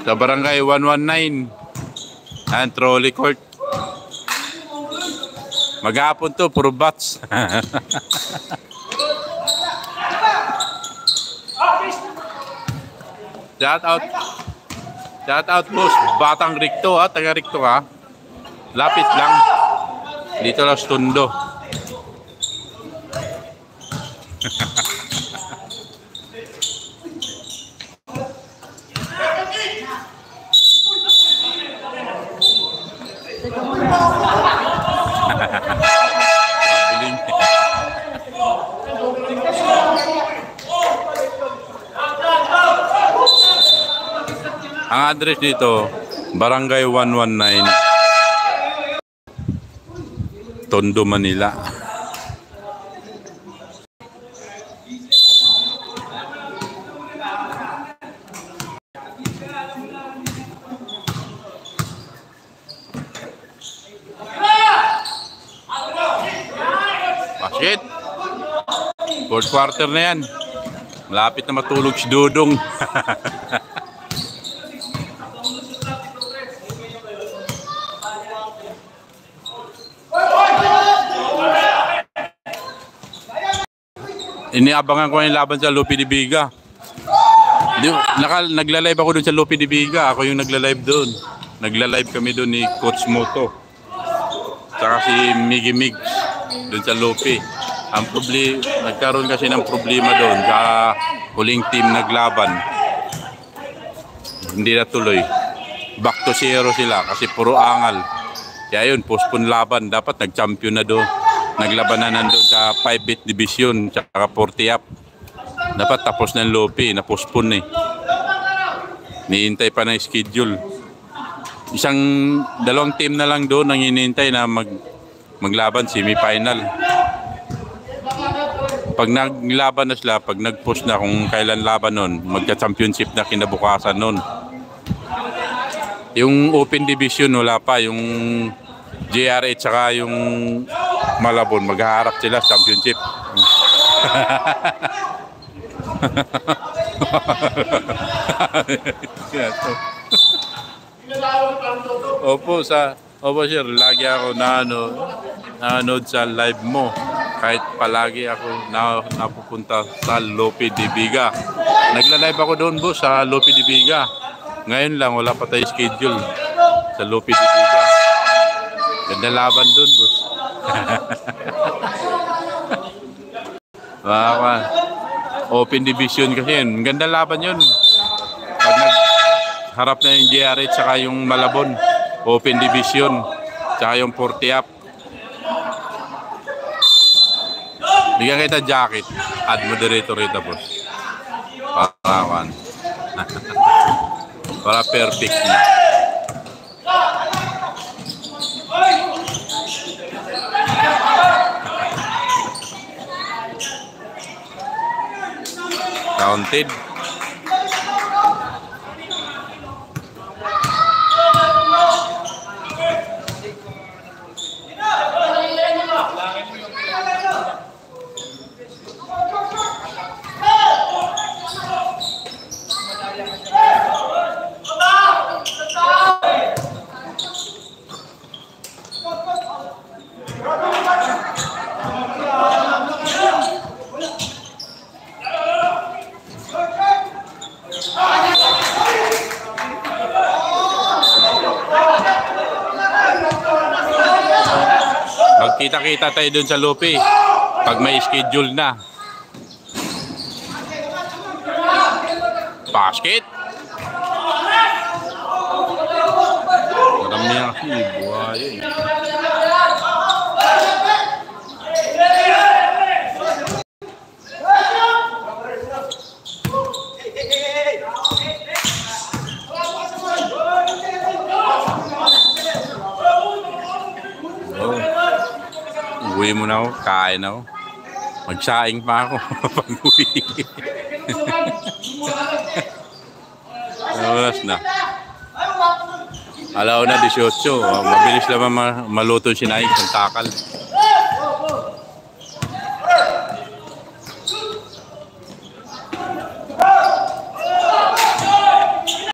Sa Barangay 119. Ayan, trolley court. Maghapon to, puro bats. Shout out. Shout out boss, Batang Rikto ha, taga Rikto ha. Lapit lang. Dito lang sa Tondo. Ang address dito, Barangay 119, Tondo, Manila. Basket. Fourth quarter na yan. Malapit na matulog si Dudong. Iniabangan ko yung laban sa Lupi de Viga. Nagla-live ako doon sa Lupi de Viga. Ako yung nagla-live doon. Nagla-live kami doon ni Coach Moto. Saka si Miggy Migs doon sa Lupi. Nagkaroon kasi ng problema doon sa huling team naglaban. Hindi na tuloy. Back to zero sila kasi puro angal. Kaya yun, postpone laban. Dapat nag-champion na doon. Naglaban na nandun sa 5-bit division tsaka 40 up. Dapat tapos ng Lupi, na-postpone eh. Niintay pa na yung schedule. Dalawang team na lang doon ang hinihintay na maglaban, semi-final. Pag naglaban na sila, pag nag-post na kung kailan laban nun, magka-championship na kinabukasan nun. Yung open division wala pa, yung JRH tsaka yung Malabon, maghaharap sila sa championship. Opo sir, lagi ako nanood sa live mo. Kahit palagi ako napupunta sa Lupi de Viga. Nagla-live ako doon boss sa Lupi de Viga. Ngayon lang, wala pa tayo schedule sa Lupi de Viga. Ganda laban doon boss. Open division kasi yun. Ganda laban yun. Pag nagharap na yung JRH saka yung Malabon, open division saka yung 40 up. Bigyan kita jacket. Add moderator ito boss. Para perfect na. Counted. Magkita-kita tayo dun sa Lupi pag may schedule na. Basket. Marami ang buhay eh. Uwi mo na ako, kain ako. Magsaing pa ako pag-uwi. Oras na. Alaw na 18. Mabilis naman maluto si Naik ng takal.